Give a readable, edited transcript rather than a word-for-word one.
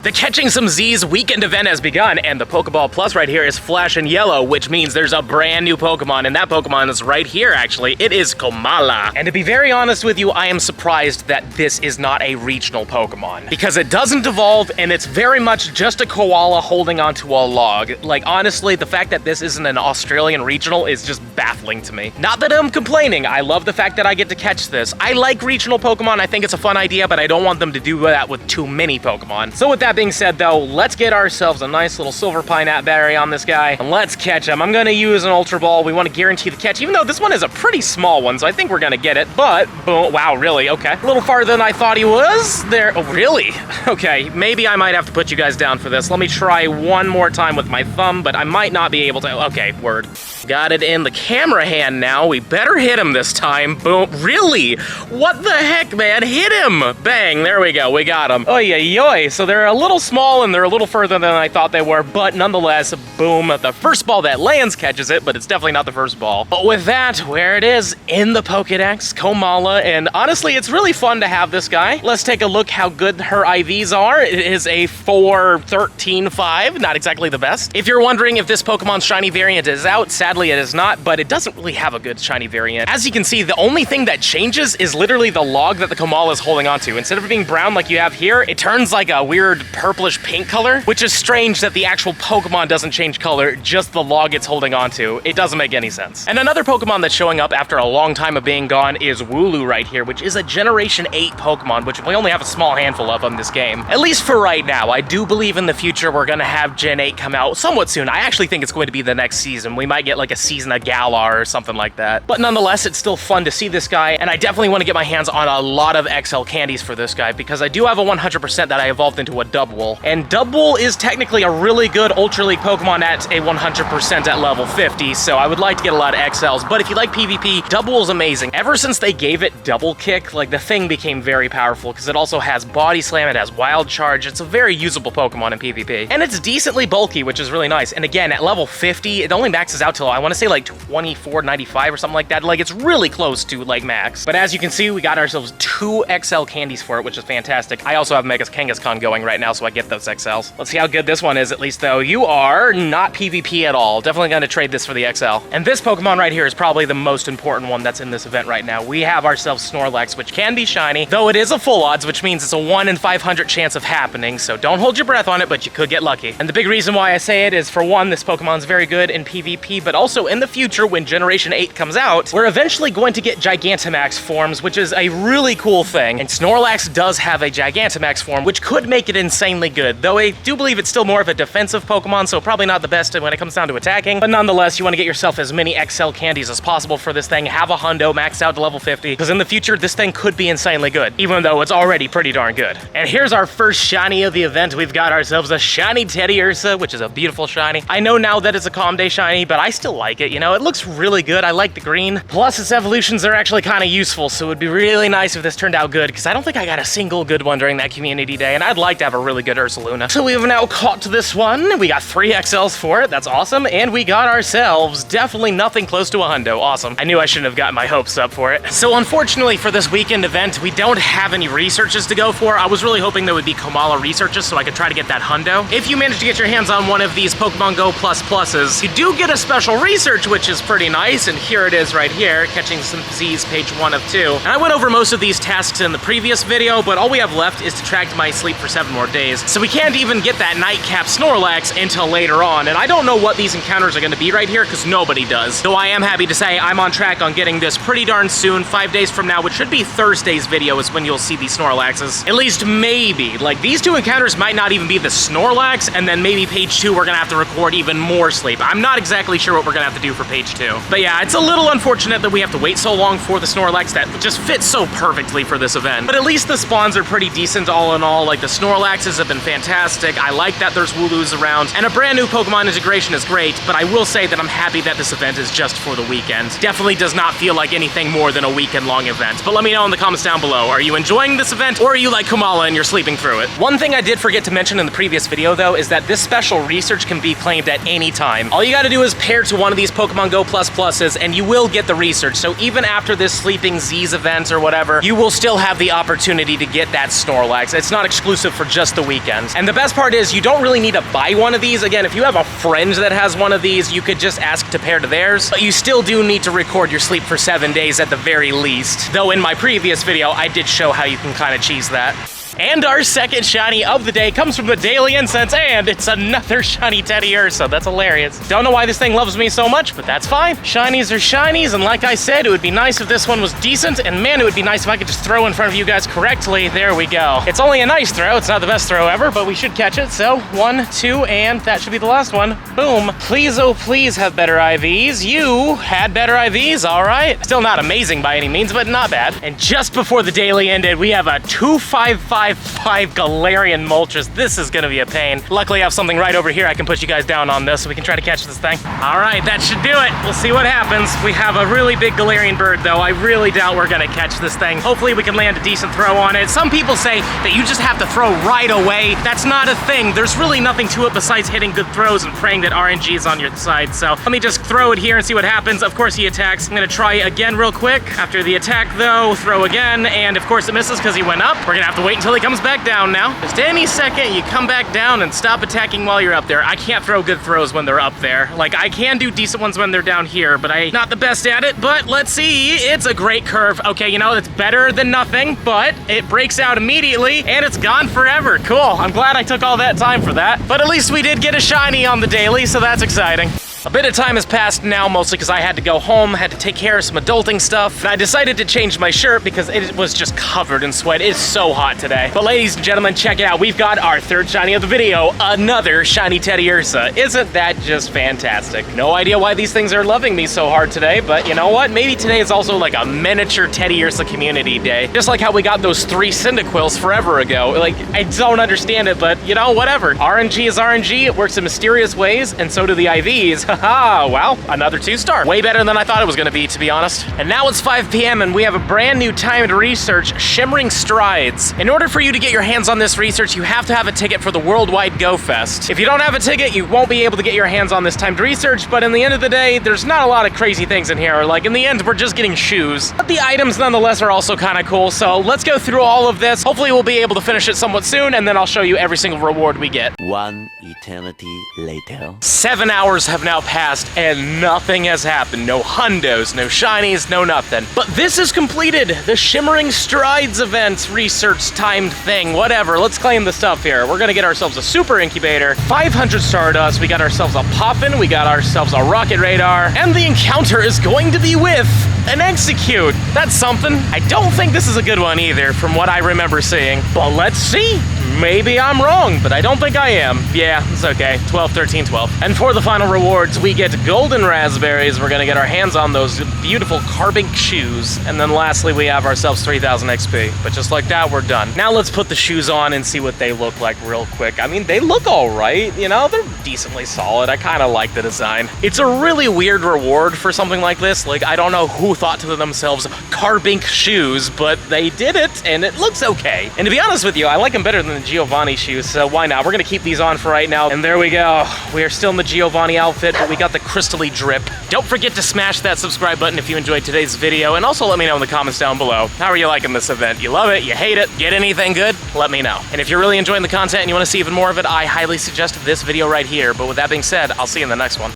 The Catching Some Z's weekend event has begun, and the Pokeball Plus right here is flashing yellow, which means there's a brand new Pokemon, and that Pokemon is right here, actually. It is Komala. And to be very honest with you, I am surprised that this is not a regional Pokemon, because it doesn't evolve, and it's very much just a koala holding onto a log. Like, honestly, the fact that this isn't an Australian regional is just baffling to me. Not that I'm complaining. I love the fact that I get to catch this. I like regional Pokemon. I think it's a fun idea, but I don't want them to do that with too many Pokemon. So with that being said, though, let's get ourselves a nice little silver pineapple berry on this guy, and let's catch him. I'm gonna use an Ultra Ball. We want to guarantee the catch, even though this one is a pretty small one, so I think we're gonna get it, but, boom, wow, really? Okay. A little farther than I thought he was. There, oh, really? Okay, maybe I might have to put you guys down for this. Let me try one more time with my thumb, but I might not be able to. Okay, word. Got it in the camera hand now. We better hit him this time. Boom. Really? What the heck, man? Hit him! Bang, there we go. We got him. Oy, oy, oy. So they're a little small and they're a little further than I thought they were, but nonetheless, boom. The first ball that lands catches it, but it's definitely not the first ball. But with that, where it is in the Pokedex, Komala, and honestly, it's really fun to have this guy. Let's take a look how good her IVs are. It is a 4-13-5, not exactly the best. If you're wondering if this Pokemon's shiny variant is out, sadly it is not, but it doesn't really have a good shiny variant. As you can see, the only thing that changes is literally the log that the Komala is holding onto. Instead of being brown like you have here, it turns like a weird purplish pink color, which is strange that the actual Pokemon doesn't change color, just the log it's holding onto. It doesn't make any sense. And another Pokemon that's showing up after a long time of being gone is Wooloo right here, which is a Generation 8 Pokemon, which we only have a small handful of in this game. At least for right now. I do believe in the future we're gonna have Gen 8 come out somewhat soon. I actually think it's going to be the next season. We might get like a season of Galar or something like that. But nonetheless, it's still fun to see this guy, and I definitely want to get my hands on a lot of XL candies for this guy, because I do have a 100% that I evolved into a Dubwool. And Dubwool is technically a really good Ultra League Pokemon at a 100% at level 50, so I would like to get a lot of XLs. But if you like PvP, Dubwool is amazing. Ever since they gave it Double Kick, like, the thing became very powerful, because it also has Body Slam, it has Wild Charge. It's a very usable Pokemon in PvP. And it's decently bulky, which is really nice. And again, at level 50, it only maxes out till, I want to say, like 24.95 or something like that. Like, it's really close to like max. But as you can see, we got ourselves 2 XL candies for it, which is fantastic. I also have Mega Kangaskhan going right now, so I get those XLs. Let's see how good this one is, at least, though. You are not PvP at all. Definitely going to trade this for the XL. And this Pokemon right here is probably the most important one that's in this event right now. We have ourselves Snorlax, which can be shiny, though it is a full odds, which means it's a 1 in 500 chance of happening, so don't hold your breath on it, but you could get lucky. And the big reason why I say it is, for one, this Pokemon's very good in PvP, but also in the future, when Generation 8 comes out, we're eventually going to get Gigantamax forms, which is a really cool thing. And Snorlax does have a Gigantamax form, which could make it insanely good, though I do believe it's still more of a defensive Pokemon, so probably not the best when it comes down to attacking. But nonetheless, you want to get yourself as many XL candies as possible for this thing, have a hundo maxed out to level 50, because in the future, this thing could be insanely good, even though it's already pretty darn good. And here's our first shiny of the event. We've got ourselves a shiny Teddiursa, which is a beautiful shiny. I know now that it's a Calm Day shiny, but I still like it, you know? It looks really good. I like the green. Plus, its evolutions are actually kind of useful, so it would be really nice if this turned out good, because I don't think I got a single good one during that community day, and I'd like to have a really good Ursaluna. So we have now caught this one. We got 3 XLs for it. That's awesome. And we got ourselves definitely nothing close to a hundo. Awesome. I knew I shouldn't have gotten my hopes up for it. So unfortunately for this weekend event, we don't have any researches to go for. I was really hoping there would be Komala researches so I could try to get that hundo. If you manage to get your hands on one of these Pokemon GO Pluses, you do get a special research, which is pretty nice. And here it is right here, Catching Some Z's, page 1 of 2. And I went over most of these tasks in the previous video, but all we have left is to track my sleep for 7 more days. So we can't even get that nightcap Snorlax until later on. And I don't know what these encounters are going to be right here, because nobody does. Though I am happy to say I'm on track on getting this pretty darn soon. 5 days from now, which should be Thursday's video, is when you'll see these Snorlaxes. At least maybe. Like, these 2 encounters might not even be the Snorlax, and then maybe page 2 we're gonna have to record even more sleep. I'm not exactly sure what we're gonna have to do for page 2. But yeah, it's a little unfortunate that we have to wait so long for the Snorlax that just fits so perfectly for this event. But at least the spawns are pretty decent all in all. Like, the Snorlaxes have been fantastic. I like that there's Wooloos around, and a brand new Pokemon integration is great, but I will say that I'm happy that this event is just for the weekend. Definitely does not feel like anything more than a weekend-long event. But let me know in the comments down below. Are you enjoying this event, or are you like Komala and you're sleeping through it? One thing I did forget to mention in the previous video, though, is that this special research can be claimed at any time. All you gotta do is pair to one of these Pokemon GO Pluses, and you will get the research. So even after this Sleeping Z's event or whatever, you will still have the opportunity to get that Snorlax. It's not exclusive for just just the weekend. And the best part is you don't really need to buy one of these. Again, if you have a friend that has one of these, you could just ask to pair to theirs, but you still do need to record your sleep for 7 days at the very least. Though in my previous video, I did show how you can kind of cheese that. And our second shiny of the day comes from the Daily Incense, and it's another shiny Teddiursa. That's hilarious. Don't know why this thing loves me so much, but that's fine. Shinies are shinies, and like I said, it would be nice if this one was decent, and man, it would be nice if I could just throw in front of you guys correctly. There we go. It's only a nice throw. It's not the best throw ever, but we should catch it. So 1, 2, and that should be the last one. Boom. Please, oh please have better IVs. You had better IVs, all right. Still not amazing by any means, but not bad. And just before the daily ended, we have a 255 Galarian Moltres. This is gonna be a pain. Luckily I have something right over here I can put you guys down on this so we can try to catch this thing. All right, that should do it. We'll see what happens. We have a really big Galarian bird though. I really doubt we're gonna catch this thing. Hopefully we can land a decent throw on it. Some people say that you just have to throw right away. That's not a thing. There's really nothing to it besides hitting good throws and praying that RNG is on your side. So let me just throw it here and see what happens. Of course he attacks. I'm gonna try again real quick. After the attack though, throw again, and of course it misses because he went up. We're gonna have to wait until he comes back down now. Just any second you come back down and stop attacking while you're up there. I can't throw good throws when they're up there. Like I can do decent ones when they're down here, but I'm not the best at it. But let's see, it's a great curve. Okay, you know, it's better than nothing, but it breaks out immediately and it's gone forever. Cool, I'm glad I took all that time for that. But at least we did get a shiny on the daily, so that's exciting. A bit of time has passed now, mostly because I had to go home, had to take care of some adulting stuff, and I decided to change my shirt because it was just covered in sweat. It's so hot today. But ladies and gentlemen, check it out. We've got our third shiny of the video, another shiny Teddiursa. Isn't that just fantastic? No idea why these things are loving me so hard today, but you know what? Maybe today is also like a miniature Teddiursa community day. Just like how we got those 3 Cyndaquils forever ago. Like, I don't understand it, but you know, whatever. RNG is RNG. It works in mysterious ways, and so do the IVs. Haha, wow, another 2-star. Way better than I thought it was gonna be, to be honest. And now it's 5 p.m. and we have a brand new timed research, Shimmering Strides. In order for you to get your hands on this research, you have to have a ticket for the Worldwide Go Fest. If you don't have a ticket, you won't be able to get your hands on this timed research, but in the end of the day, there's not a lot of crazy things in here. Like, in the end, we're just getting shoes. But the items, nonetheless, are also kind of cool, so let's go through all of this. Hopefully, we'll be able to finish it somewhat soon, and then I'll show you every single reward we get. 1 eternity later. 7 hours have now passed and nothing has happened. No hundos, no shinies, no nothing. But this is completed. The Shimmering Strides event, research timed thing, whatever. Let's claim the stuff here. We're gonna get ourselves a super incubator, 500 Stardust, we got ourselves a Poppin, we got ourselves a Rocket Radar, and the encounter is going to be with an Execute. That's something. I don't think this is a good one either from what I remember seeing, but let's see. Maybe I'm wrong, but I don't think I am. Yeah, it's okay. 12, 13, 12. And for the final rewards, we get golden raspberries. We're gonna get our hands on those beautiful carbink shoes. And then lastly, we have ourselves 3000 XP. But just like that, we're done. Now let's put the shoes on and see what they look like real quick. I mean, they look all right. You know, they're decently solid. I kind of like the design. It's a really weird reward for something like this. Like, I don't know who thought to themselves carbink shoes, but they did it, and it looks okay. And to be honest with you, I like them better than the Giovanni shoes, so why not? We're gonna keep these on for right now, and there we go. We are still in the Giovanni outfit, but we got the crystally drip. Don't forget to smash that subscribe button if you enjoyed today's video, and also let me know in the comments down below. How are you liking this event? You love it? You hate it? Get anything good? Let me know. And if you're really enjoying the content and you want to see even more of it, I highly suggest this video right here. But with that being said, I'll see you in the next one.